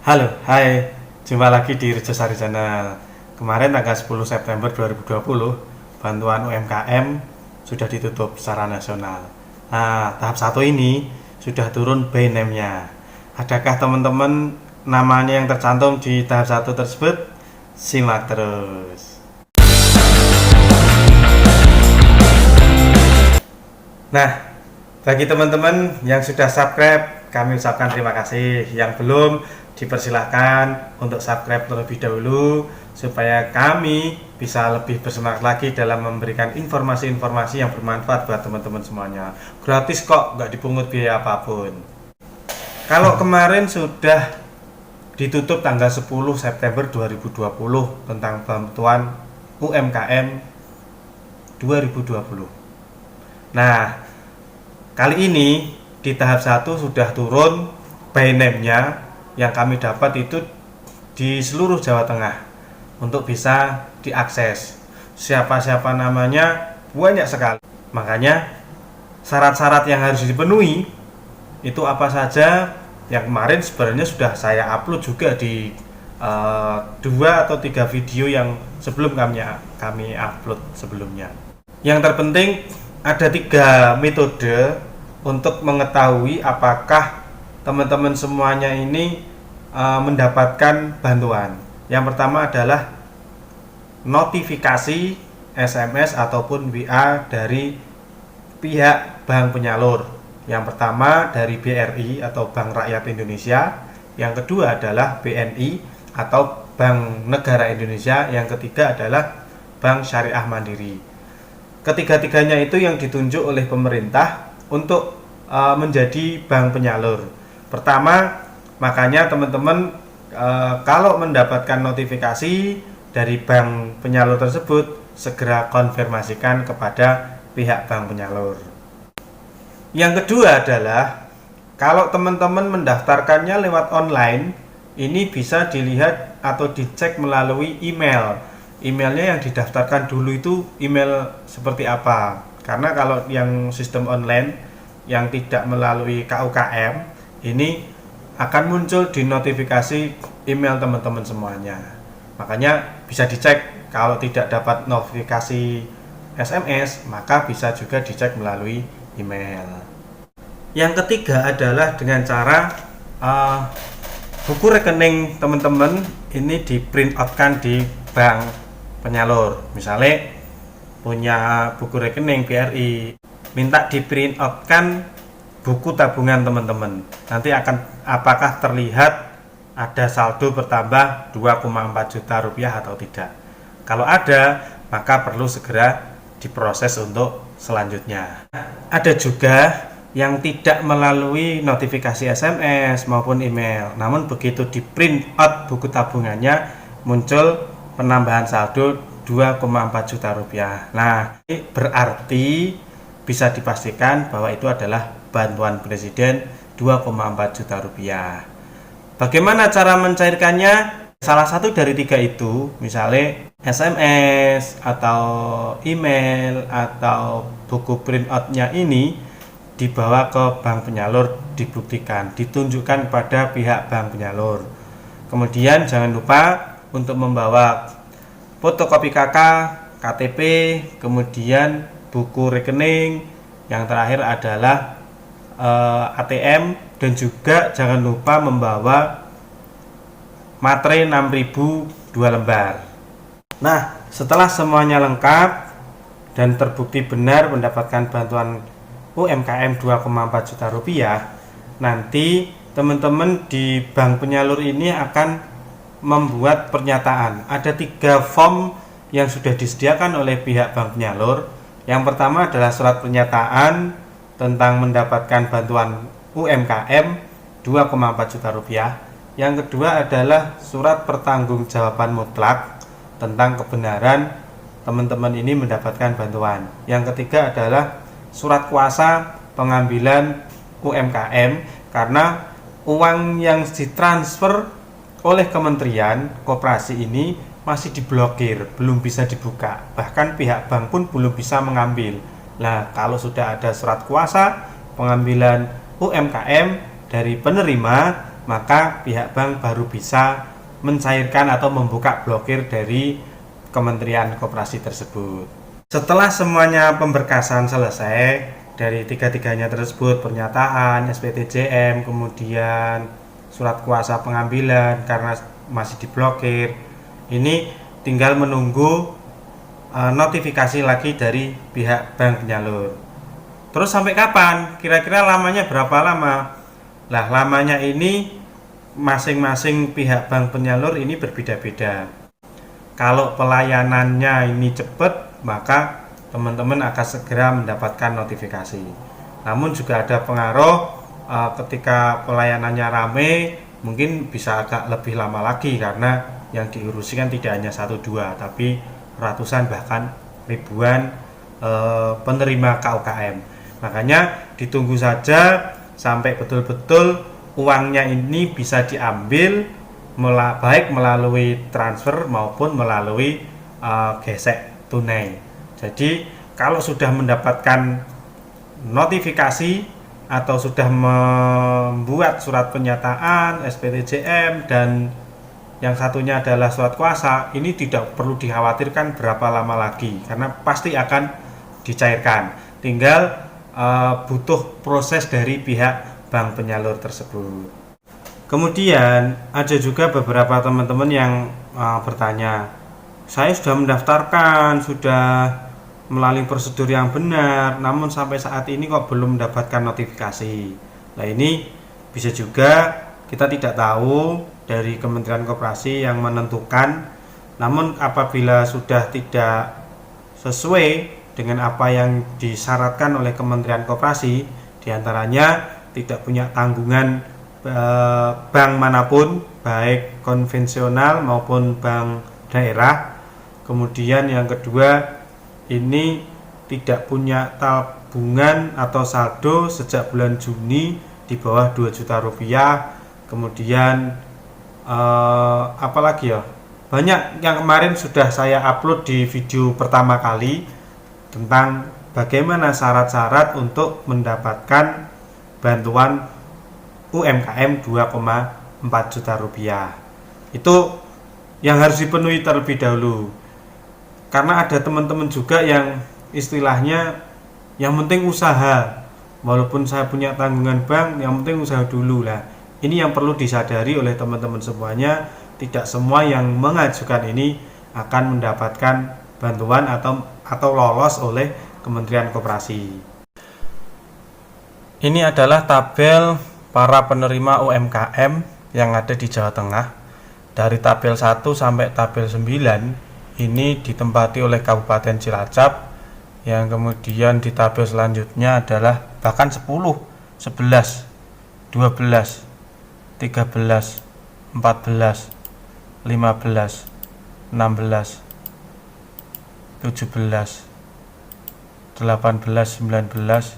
Halo, hai. Jumpa lagi di Rejosari Channel. Kemarin tanggal 10 September 2020, bantuan UMKM sudah ditutup secara nasional. Nah, tahap 1 ini sudah turun by name-nya. Adakah teman-teman namanya yang tercantum di tahap 1 tersebut? Simak terus. Nah, bagi teman-teman yang sudah subscribe, kami ucapkan terima kasih. Yang belum, dipersilahkan untuk subscribe terlebih dahulu supaya kami bisa lebih bersemangat lagi dalam memberikan informasi-informasi yang bermanfaat buat teman-teman semuanya. Gratis kok, nggak dipungut biaya apapun. Kalau kemarin sudah ditutup tanggal 10 September 2020 tentang bantuan UMKM 2020. Nah, kali ini di tahap 1 sudah turun by name-nya. Yang kami dapat itu di seluruh Jawa Tengah untuk bisa diakses. Siapa-siapa namanya banyak sekali. Makanya syarat-syarat yang harus dipenuhi itu apa saja, yang kemarin sebenarnya sudah saya upload juga di 2 atau 3 video yang sebelum kami upload sebelumnya. Yang terpenting ada 3 metode untuk mengetahui apakah teman-teman semuanya ini mendapatkan bantuan. Yang pertama adalah notifikasi SMS ataupun WA dari pihak bank penyalur. Yang pertama dari BRI atau Bank Rakyat Indonesia, yang kedua adalah BNI atau Bank Negara Indonesia, yang ketiga adalah Bank Syariah Mandiri. Ketiga-tiganya itu yang ditunjuk oleh pemerintah untuk menjadi bank penyalur. Pertama, makanya teman-teman kalau mendapatkan notifikasi dari bank penyalur tersebut, segera konfirmasikan kepada pihak bank penyalur. Yang kedua adalah kalau teman-teman mendaftarkannya lewat online, ini bisa dilihat atau dicek melalui email. Emailnya yang didaftarkan dulu itu email seperti apa? Karena kalau yang sistem online yang tidak melalui KUKM, ini akan muncul di notifikasi email teman-teman semuanya. Makanya bisa dicek. Kalau tidak dapat notifikasi SMS, maka bisa juga dicek melalui email. Yang ketiga adalah dengan cara buku rekening teman-teman ini di print out kan di bank penyalur. Misalnya punya buku rekening BRI, minta di print out kan buku tabungan teman-teman. Nanti akan apakah terlihat ada saldo bertambah 2,4 juta rupiah atau tidak. Kalau ada, maka perlu segera diproses untuk selanjutnya. Ada juga yang tidak melalui notifikasi SMS maupun email, namun begitu di print out buku tabungannya muncul penambahan saldo 2,4 juta rupiah. Nah, ini berarti bisa dipastikan bahwa itu adalah bantuan presiden 2,4 juta rupiah. Bagaimana cara mencairkannya? Salah satu dari 3 itu, misalnya SMS atau email atau buku print out-nya ini dibawa ke bank penyalur, dibuktikan, ditunjukkan kepada pihak bank penyalur. Kemudian jangan lupa untuk membawa fotokopi KK, KTP, kemudian buku rekening, yang terakhir adalah ATM, dan juga jangan lupa membawa materai 6000 2 lembar. Nah, setelah semuanya lengkap dan terbukti benar mendapatkan bantuan UMKM 2,4 juta rupiah, nanti teman-teman di bank penyalur ini akan membuat pernyataan. Ada 3 form yang sudah disediakan oleh pihak bank penyalur. Yang pertama adalah surat pernyataan tentang mendapatkan bantuan UMKM 2,4 juta rupiah. Yang kedua adalah surat pertanggungjawaban mutlak tentang kebenaran teman-teman ini mendapatkan bantuan. Yang ketiga adalah surat kuasa pengambilan UMKM, karena uang yang ditransfer oleh Kementerian Koperasi ini masih diblokir, belum bisa dibuka. Bahkan pihak bank pun belum bisa mengambil. Nah, kalau sudah ada surat kuasa pengambilan UMKM dari penerima, maka pihak bank baru bisa mencairkan atau membuka blokir dari Kementerian Koperasi tersebut. Setelah semuanya pemberkasan selesai dari tiga-tiganya tersebut, pernyataan, SPTJM, kemudian surat kuasa pengambilan karena masih diblokir, ini tinggal menunggu notifikasi lagi dari pihak bank penyalur. Terus sampai kapan? Kira-kira lamanya berapa lama? Lah, lamanya ini masing-masing pihak bank penyalur ini berbeda-beda. Kalau pelayanannya ini cepat, maka teman-teman akan segera mendapatkan notifikasi. Namun juga ada pengaruh ketika pelayanannya rame, mungkin bisa agak lebih lama lagi karena yang diurusi kan tidak hanya 1-2, tapi ratusan bahkan ribuan penerima KUKM. Makanya ditunggu saja sampai betul-betul uangnya ini bisa diambil baik melalui transfer maupun melalui gesek tunai. Jadi kalau sudah mendapatkan notifikasi atau sudah membuat surat pernyataan, SPTJM, dan yang satunya adalah surat kuasa, ini tidak perlu dikhawatirkan berapa lama lagi karena pasti akan dicairkan. Tinggal butuh proses dari pihak bank penyalur tersebut. Kemudian ada juga beberapa teman-teman yang bertanya, saya sudah mendaftarkan, sudah melalui prosedur yang benar, namun sampai saat ini kok belum mendapatkan notifikasi. Nah, ini bisa juga kita tidak tahu dari Kementerian Koperasi yang menentukan. Namun apabila sudah tidak sesuai dengan apa yang disyaratkan oleh Kementerian Koperasi, diantaranya tidak punya tanggungan bank manapun, baik konvensional maupun bank daerah. Kemudian yang kedua, ini tidak punya tabungan atau saldo sejak bulan Juni di bawah 2 juta rupiah. Kemudian apalagi ya, banyak yang kemarin sudah saya upload di video pertama kali tentang bagaimana syarat-syarat untuk mendapatkan bantuan UMKM 2,4 juta rupiah. Itu yang harus dipenuhi terlebih dahulu. Karena ada teman-teman juga yang istilahnya yang penting usaha. Walaupun saya punya tanggungan bank, yang penting usaha dulu lah. Ini yang perlu disadari oleh teman-teman semuanya. Tidak semua yang mengajukan ini akan mendapatkan bantuan atau lolos oleh Kementerian Koperasi. Ini adalah tabel para penerima UMKM yang ada di Jawa Tengah. Dari tabel 1 sampai tabel 9 ini ditempati oleh Kabupaten Cilacap, yang kemudian di tabel selanjutnya adalah bahkan 10, 11, 12, 13, 14, 15, 16, 17, 18, 19.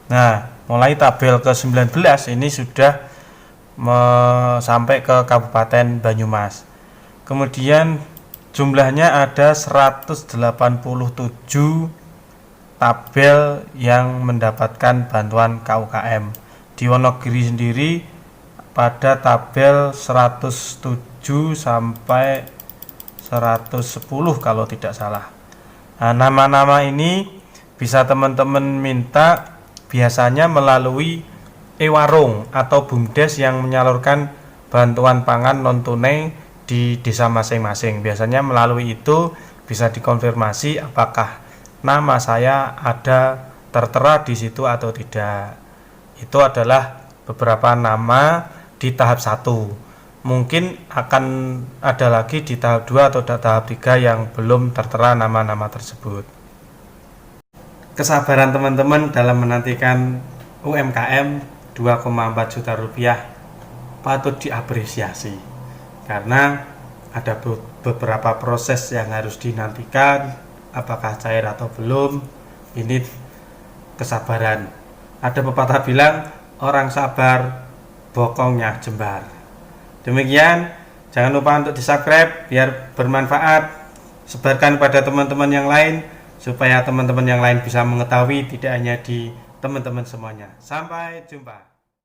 Nah, mulai tabel ke-19 ini sudah sampai ke Kabupaten Banyumas. Kemudian jumlahnya ada 187 tabel yang mendapatkan bantuan KUKM. Di Wonogiri sendiri pada tabel 107 sampai 110 kalau tidak salah. Nah, nama-nama ini bisa teman-teman minta biasanya melalui e-warung atau BUMDes yang menyalurkan bantuan pangan non-tunai di desa masing-masing. Biasanya melalui itu bisa dikonfirmasi apakah nama saya ada tertera di situ atau tidak. Itu adalah beberapa nama di tahap 1. Mungkin akan ada lagi di tahap 2 atau tahap 3 yang belum tertera nama-nama tersebut. Kesabaran teman-teman dalam menantikan UMKM 2,4 juta rupiah patut diapresiasi. Karena ada beberapa proses yang harus dinantikan, apakah cair atau belum, ini kesabaran. Ada pepatah bilang, orang sabar bokongnya jembar. Demikian, jangan lupa untuk di-subscribe biar bermanfaat, sebarkan pada teman-teman yang lain supaya teman-teman yang lain bisa mengetahui, tidak hanya di teman-teman semuanya. Sampai jumpa.